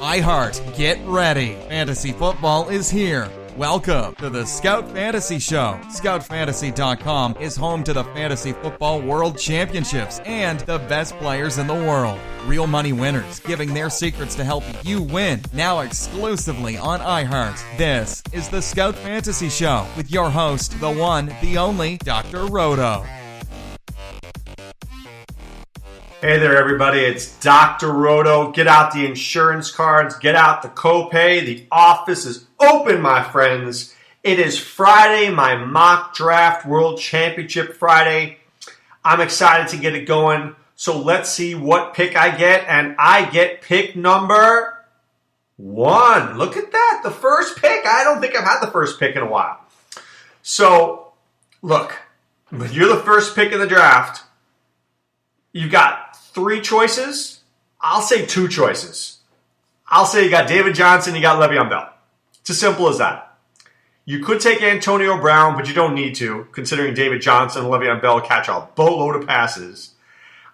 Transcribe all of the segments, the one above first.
iHeart, get ready. Fantasy football is here. Welcome to the Scout Fantasy Show. ScoutFantasy.com is home to the Fantasy Football World Championships and the best players in the world. Real money winners giving their secrets to help you win. Now exclusively on iHeart. This is the Scout Fantasy Show with your host, the one, the only, Dr. Roto. Hey there, everybody. It's Dr. Roto. Get out the insurance cards. Get out the copay. The office is open, my friends. It is Friday, my mock draft World Championship Friday. I'm excited to get it going. So let's see what pick I get. And I get pick number 1. Look at that. The first pick. I don't think I've had the first pick in a while. So, look. When you're the first pick in the draft, you've got 3 choices. I'll say 2 choices. I'll say you got David Johnson, you got Le'Veon Bell. It's as simple as that. You could take Antonio Brown, but you don't need to, considering David Johnson and Le'Veon Bell catch a boatload of passes.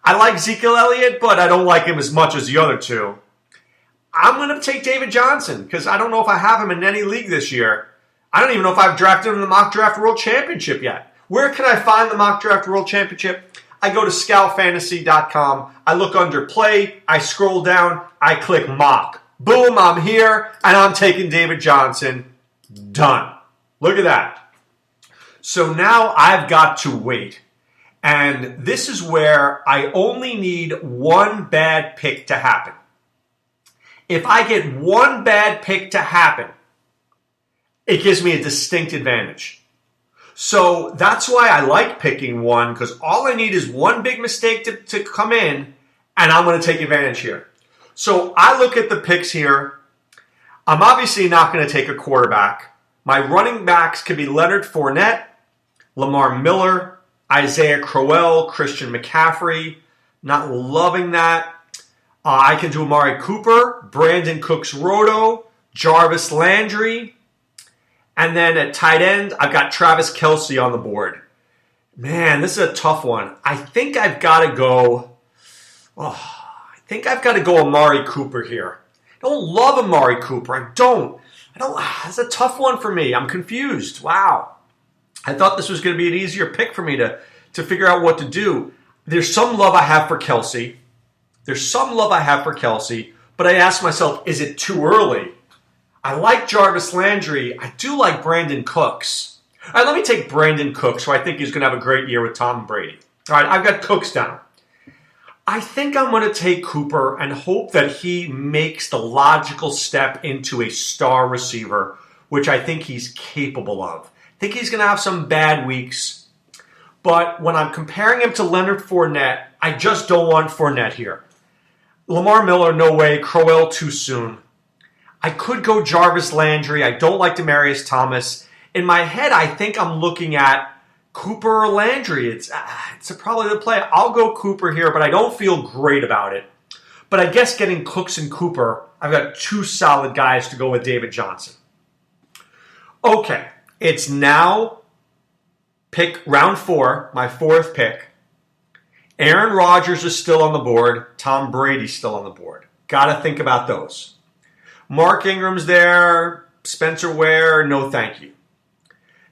I like Ezekiel Elliott, but I don't like him as much as the other 2. I'm going to take David Johnson, because I don't know if I have him in any league this year. I don't even know if I've drafted him in the Mock Draft World Championship yet. Where can I find the Mock Draft World Championship? I go to scoutfantasy.com, I look under play, I scroll down, I click mock. Boom, I'm here, and I'm taking David Johnson. Done. Look at that. So now I've got to wait. And this is where I only need one bad pick to happen. If I get one bad pick to happen, it gives me a distinct advantage. So that's why I like picking 1, because all I need is one big mistake to come in, and I'm going to take advantage here. So I look at the picks here. I'm obviously not going to take a quarterback. My running backs could be Leonard Fournette, Lamar Miller, Isaiah Crowell, Christian McCaffrey. Not loving that. I can do Amari Cooper, Brandon Cooks Roto, Jarvis Landry. And then at tight end, I've got Travis Kelce on the board. Man, this is a tough one. I think I've got to go Amari Cooper here. I don't love Amari Cooper. I don't. It's a tough one for me. I'm confused. Wow. I thought this was going to be an easier pick for me to figure out what to do. There's some love I have for Kelce. But I ask myself, is it too early? I like Jarvis Landry. I do like Brandon Cooks. All right, let me take Brandon Cooks, who I think he's going to have a great year with Tom Brady. All right, I've got Cooks down. I think I'm going to take Cooper and hope that he makes the logical step into a star receiver, which I think he's capable of. I think he's going to have some bad weeks. But when I'm comparing him to Leonard Fournette, I just don't want Fournette here. Lamar Miller, no way. Crowell, too soon. I could go Jarvis Landry. I don't like Demaryius Thomas. In my head, I think I'm looking at Cooper or Landry. It's probably the play. I'll go Cooper here, but I don't feel great about it. But I guess getting Cooks and Cooper, I've got 2 solid guys to go with David Johnson. Okay, it's now pick round 4, my 4th pick. Aaron Rodgers is still on the board. Tom Brady's still on the board. Got to think about those. Mark Ingram's there. Spencer Ware, no thank you.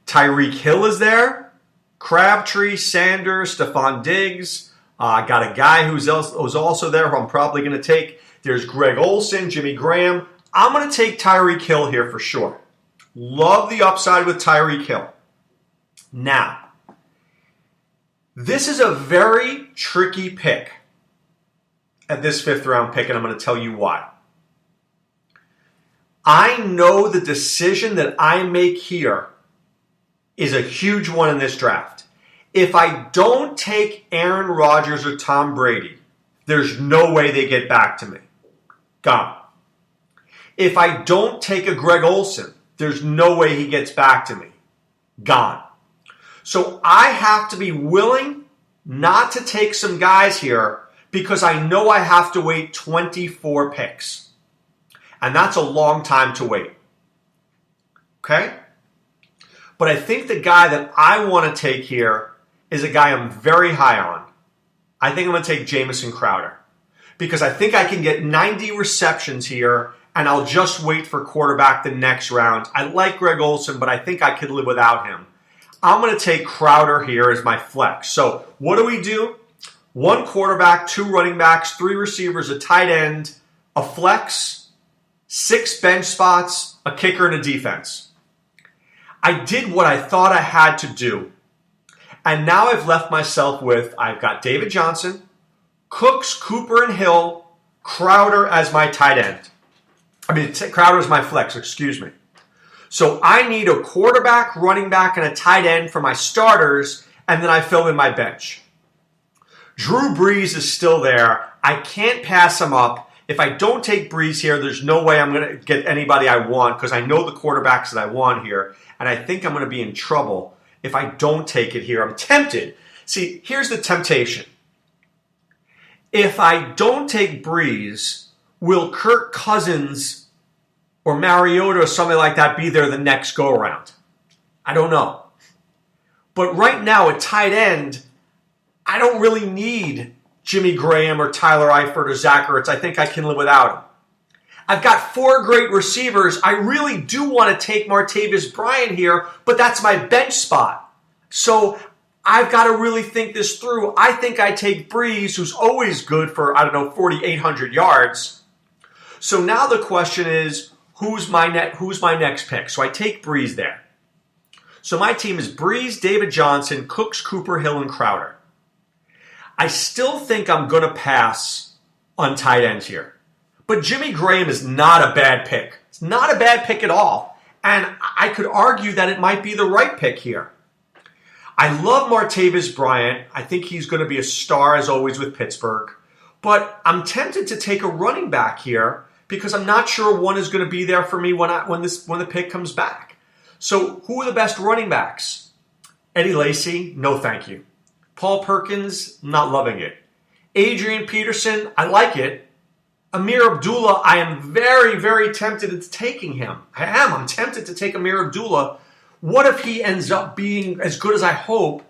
Tyreek Hill is there. Crabtree, Sanders, Stephon Diggs. Got a guy who's also there who I'm probably going to take. There's Greg Olsen, Jimmy Graham. I'm going to take Tyreek Hill here for sure. Love the upside with Tyreek Hill. Now, this is a very tricky pick at this 5th round pick, and I'm going to tell you why. I know the decision that I make here is a huge one in this draft. If I don't take Aaron Rodgers or Tom Brady, there's no way they get back to me. Gone. If I don't take a Greg Olsen, there's no way he gets back to me. Gone. So I have to be willing not to take some guys here because I know I have to wait 24 picks. And that's a long time to wait. Okay? But I think the guy that I want to take here is a guy I'm very high on. I think I'm going to take Jamison Crowder. because I think I can get 90 receptions here, and I'll just wait for quarterback the next round. I like Greg Olsen, but I think I could live without him. I'm going to take Crowder here as my flex. So what do? 1 quarterback, 2 running backs, 3 receivers, a tight end, a flex, 6 bench spots, a kicker, and a defense. I did what I thought I had to do. And now I've left myself with, I've got David Johnson, Cooks, Cooper, and Hill, Crowder as my tight end. Crowder as my flex, excuse me. So I need a quarterback, running back, and a tight end for my starters, and then I fill in my bench. Drew Brees is still there. I can't pass him up. If I don't take Brees here, there's no way I'm going to get anybody I want because I know the quarterbacks that I want here, and I think I'm going to be in trouble if I don't take it here. I'm tempted. See, here's the temptation. If I don't take Brees, will Kirk Cousins or Mariota or something like that be there the next go-around? I don't know. But right now at tight end, I don't really need Jimmy Graham or Tyler Eifert or Zach Ertz. I think I can live without him. I've got 4 great receivers. I really do want to take Martavis Bryant here, but that's my bench spot. So I've got to really think this through. I think I take Brees, who's always good for, 4,800 yards. So now the question is, who's my next pick? So I take Brees there. So my team is Brees, David Johnson, Cooks, Cooper, Hill, and Crowder. I still think I'm going to pass on tight ends here. But Jimmy Graham is not a bad pick. It's not a bad pick at all. And I could argue that it might be the right pick here. I love Martavis Bryant. I think he's going to be a star, as always, with Pittsburgh. But I'm tempted to take a running back here because I'm not sure one is going to be there for me when the pick comes back. So who are the best running backs? Eddie Lacy, no thank you. Paul Perkins, not loving it. Adrian Peterson, I like it. Amir Abdullah, I am very, very tempted at taking him. I'm tempted to take Amir Abdullah. What if he ends up being as good as I hope?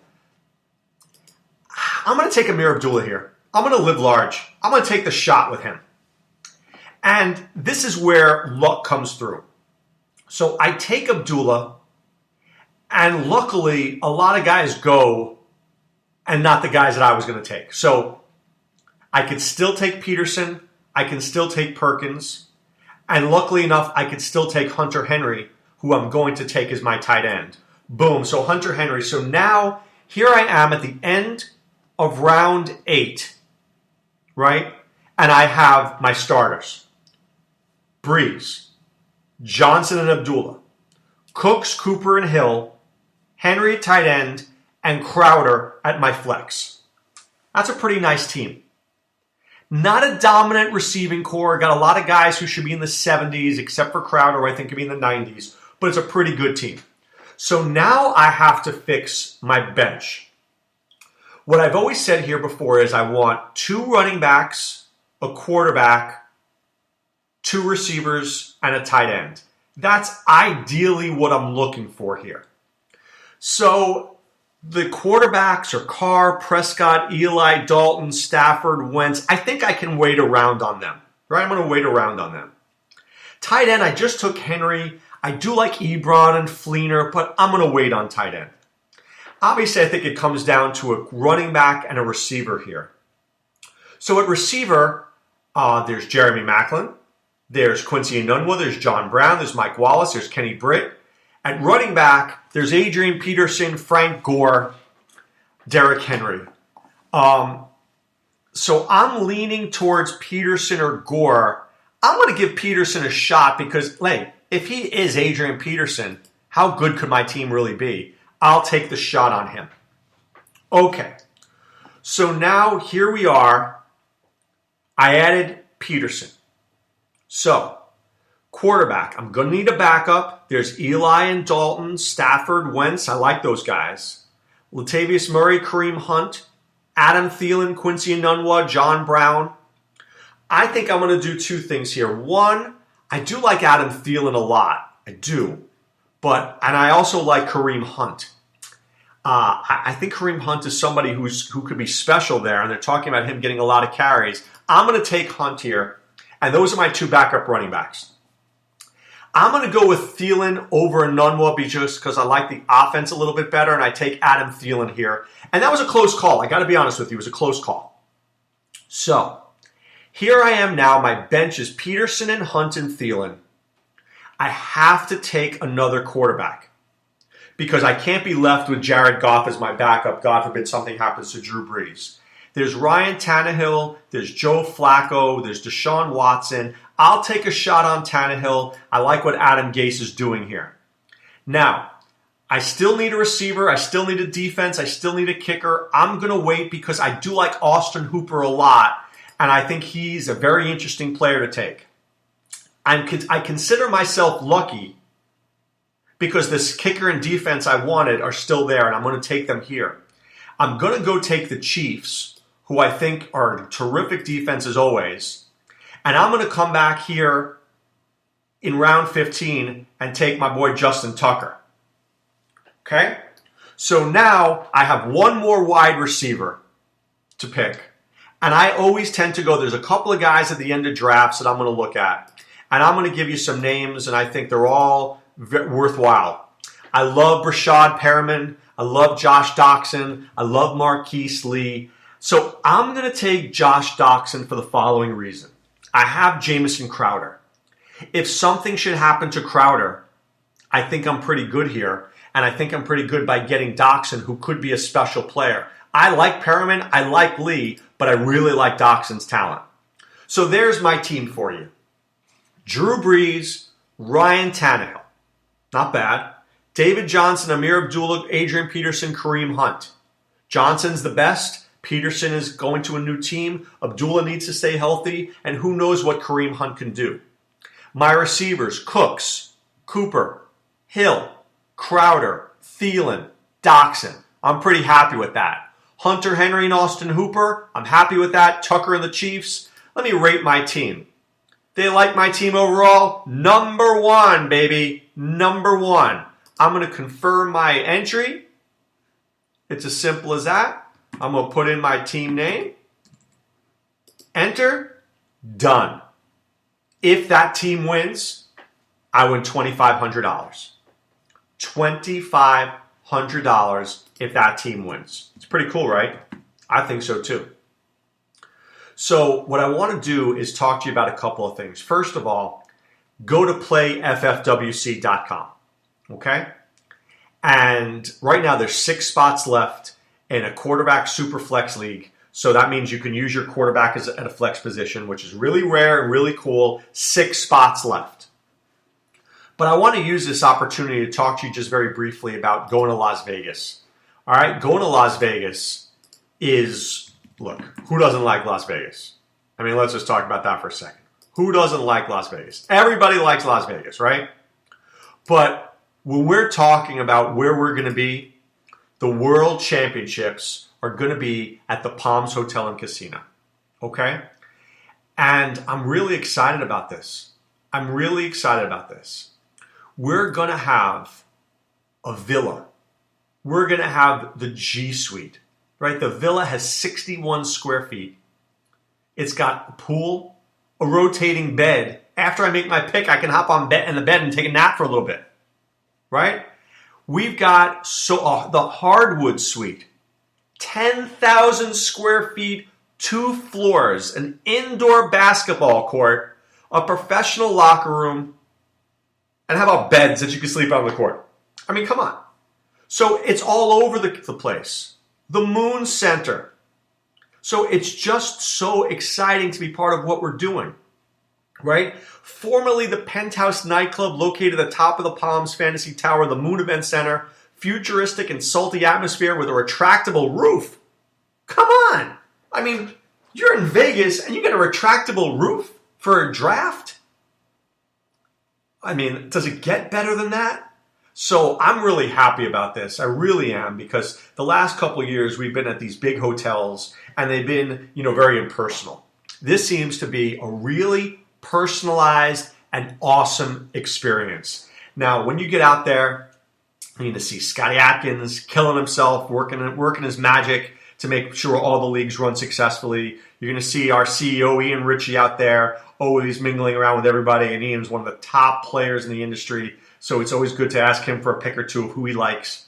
I'm going to take Amir Abdullah here. I'm going to live large. I'm going to take the shot with him. And this is where luck comes through. So I take Abdullah, and luckily a lot of guys go and not the guys that I was going to take. So I could still take Peterson. I can still take Perkins. And luckily enough, I could still take Hunter Henry, who I'm going to take as my tight end. Boom. So Hunter Henry. So now here I am at the end of round 8, right? And I have my starters. Brees, Johnson and Abdullah, Cooks, Cooper, and Hill, Henry at tight end, and Crowder at my flex. That's a pretty nice team. Not a dominant receiving core. Got a lot of guys who should be in the 70s, except for Crowder, who I think could be in the 90s. But it's a pretty good team. So now I have to fix my bench. What I've always said here before is I want 2 running backs, a quarterback, 2 receivers, and a tight end. That's ideally what I'm looking for here. So the quarterbacks are Carr, Prescott, Eli, Dalton, Stafford, Wentz. I think I can wait around on them. Right? I'm going to wait around on them. Tight end, I just took Henry. I do like Ebron and Fleener, but I'm going to wait on tight end. Obviously, I think it comes down to a running back and a receiver here. So at receiver, there's Jeremy Maclin. There's Quincy Enunwa. There's John Brown. There's Mike Wallace. There's Kenny Britt. At running back, there's Adrian Peterson, Frank Gore, Derrick Henry. So I'm leaning towards Peterson or Gore. I'm going to give Peterson a shot because, if he is Adrian Peterson, how good could my team really be? I'll take the shot on him. Okay. So now here we are. I added Peterson. So, quarterback, I'm going to need a backup. There's Eli and Dalton, Stafford, Wentz. I like those guys. Latavius Murray, Kareem Hunt, Adam Thielen, Quincy Enunwa, John Brown. I think I'm going to do 2 things here. One, I do like Adam Thielen a lot. I do. And I also like Kareem Hunt. I think Kareem Hunt is somebody who could be special there, and they're talking about him getting a lot of carries. I'm going to take Hunt here, and those are my two backup running backs. I'm going to go with Thielen over Enunwa just because I like the offense a little bit better, and I take Adam Thielen here. And that was a close call. I got to be honest with you. It was a close call. So here I am now. My bench is Peterson and Hunt and Thielen. I have to take another quarterback because I can't be left with Jared Goff as my backup. God forbid something happens to Drew Brees. There's Ryan Tannehill, there's Joe Flacco, there's Deshaun Watson. I'll take a shot on Tannehill. I like what Adam Gase is doing here. Now, I still need a receiver. I still need a defense. I still need a kicker. I'm going to wait because I do like Austin Hooper a lot, and I think he's a very interesting player to take. I consider myself lucky because this kicker and defense I wanted are still there, and I'm going to take them here. I'm going to go take the Chiefs, who I think are terrific defense as always. And I'm going to come back here in round 15 and take my boy Justin Tucker. Okay? So now I have one more wide receiver to pick. And I always tend to go, there's a couple of guys at the end of drafts that I'm going to look at. And I'm going to give you some names, and I think they're all worthwhile. I love Rashad Perriman. I love Josh Doxson. I love Marquise Lee. So I'm going to take Josh Doxson for the following reason. I have Jamison Crowder. If something should happen to Crowder, I think I'm pretty good here. And I think I'm pretty good by getting Doxson, who could be a special player. I like Perriman. I like Lee. But I really like Doxson's talent. So there's my team for you. Drew Brees, Ryan Tannehill. Not bad. David Johnson, Amir Abdullah, Adrian Peterson, Kareem Hunt. Johnson's the best. Peterson is going to a new team. Abdullah needs to stay healthy. And who knows what Kareem Hunt can do. My receivers, Cooks, Cooper, Hill, Crowder, Thielen, Doxson. I'm pretty happy with that. Hunter Henry and Austin Hooper. I'm happy with that. Tucker and the Chiefs. Let me rate my team. They like my team overall? Number one, baby. Number one. I'm going to confirm my entry. It's as simple as that. I'm going to put in my team name. Enter. Done. If that team wins, I win $2,500. $2,500 if that team wins. It's pretty cool, right? I think so too. So what I want to do is talk to you about a couple of things. First of all, go to playffwc.com. Okay? And right now there's 6 spots left in a quarterback super flex league. So that means you can use your quarterback at a flex position, which is really rare and really cool. 6 spots left. But I want to use this opportunity to talk to you just very briefly about going to Las Vegas. All right, going to Las Vegas is, look, who doesn't like Las Vegas? I mean, let's just talk about that for a second. Who doesn't like Las Vegas? Everybody likes Las Vegas, right? But when we're talking about where we're going to be, the World Championships are going to be at the Palms Hotel and Casino, okay? And I'm really excited about this. We're going to have a villa. We're going to have the G Suite, right? The villa has 61 square feet. It's got a pool, a rotating bed. After I make my pick, I can hop on in the bed and take a nap for a little bit, right? We've got the hardwood suite, 10,000 square feet, 2 floors, an indoor basketball court, a professional locker room, and how about beds that you can sleep on the court? I mean, come on. So it's all over the place. The Moon Center. So it's just so exciting to be part of what we're doing, right? Formerly the Penthouse nightclub located at the top of the Palms Fantasy Tower, the Moon Event Center, futuristic and salty atmosphere with a retractable roof. Come on. I mean, you're in Vegas and you get a retractable roof for a draft? I mean, does it get better than that? So I'm really happy about this. I really am, because the last couple of years we've been at these big hotels and they've been, very impersonal. This seems to be a really personalized and awesome experience. Now, when you get out there, You need to see Scotty Atkins killing himself, working his magic to make sure all the leagues run successfully. You're going to see our CEO, Ian Ritchie, out there, always mingling around with everybody. And Ian's one of the top players in the industry, so it's always good to ask him for a pick or two of who he likes.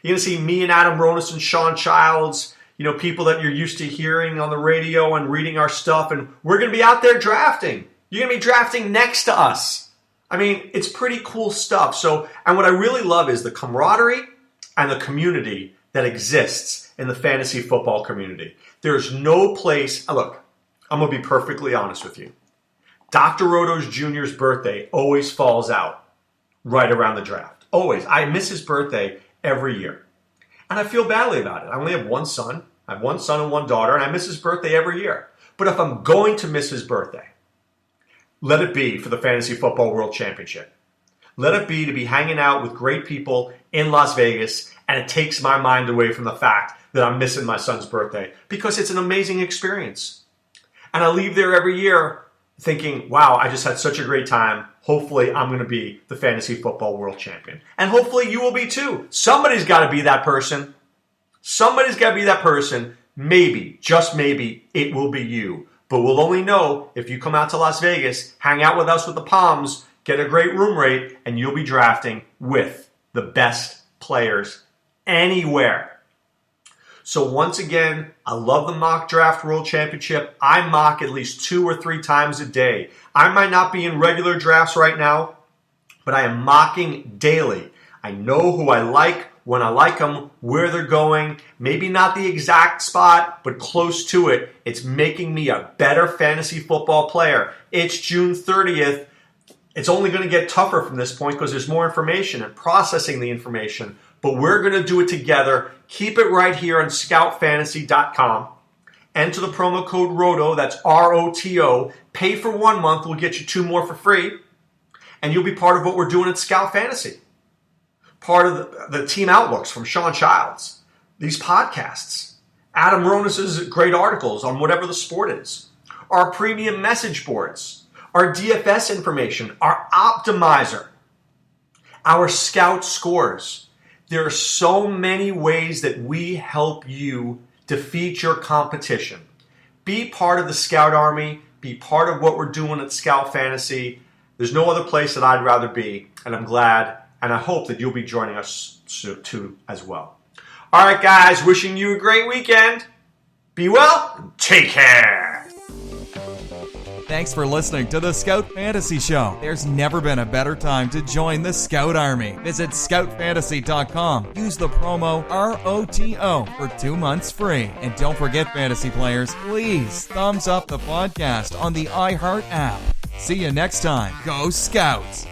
You're going to see me and Adam Ronis and Sean Childs, people that you're used to hearing on the radio and reading our stuff. And we're going to be out there drafting. You're going to be drafting next to us. I mean, it's pretty cool stuff. And what I really love is the camaraderie and the community that exists in the fantasy football community. There's no place, look, I'm going to be perfectly honest with you. Dr. Roto's Jr.'s birthday always falls out right around the draft. Always. I miss his birthday every year. And I feel badly about it. I only have one son. I have one son and one daughter, and I miss his birthday every year. But if I'm going to miss his birthday, let it be for the Fantasy Football World Championship. Let it be to be hanging out with great people in Las Vegas, and it takes my mind away from the fact that I'm missing my son's birthday because it's an amazing experience. And I leave there every year thinking, wow, I just had such a great time. Hopefully I'm going to be the Fantasy Football World Champion. And hopefully you will be too. Somebody's got to be that person. Somebody's got to be that person. Maybe, just maybe, it will be you. But we'll only know if you come out to Las Vegas, hang out with us with the Palms, get a great room rate, and you'll be drafting with the best players anywhere. So once again, I love the Mock Draft World Championship. I mock at least 2 or 3 times a day. I might not be in regular drafts right now, but I am mocking daily. I know who I like, when I like them, where they're going. Maybe not the exact spot, but close to it. It's making me a better fantasy football player. It's June 30th. It's only going to get tougher from this point because there's more information and processing the information. But we're going to do it together. Keep it right here on scoutfantasy.com. Enter the promo code ROTO, that's ROTO. Pay for 1 month, we'll get you 2 more for free. And you'll be part of what we're doing at Scout Fantasy. Part of the team outlooks from Sean Childs. These podcasts. Adam Ronis' great articles on whatever the sport is. Our premium message boards. Our DFS information. Our optimizer. Our scout scores. There are so many ways that we help you defeat your competition. Be part of the Scout Army. Be part of what we're doing at Scout Fantasy. There's no other place that I'd rather be, and I'm glad, and I hope that you'll be joining us too as well. All right, guys, wishing you a great weekend. Be well, and take care. Thanks for listening to the Scout Fantasy Show. There's never been a better time to join the Scout Army. Visit scoutfantasy.com. Use the promo ROTO for 2 months free. And don't forget, fantasy players, please thumbs up the podcast on the iHeart app. See you next time. Go Scouts!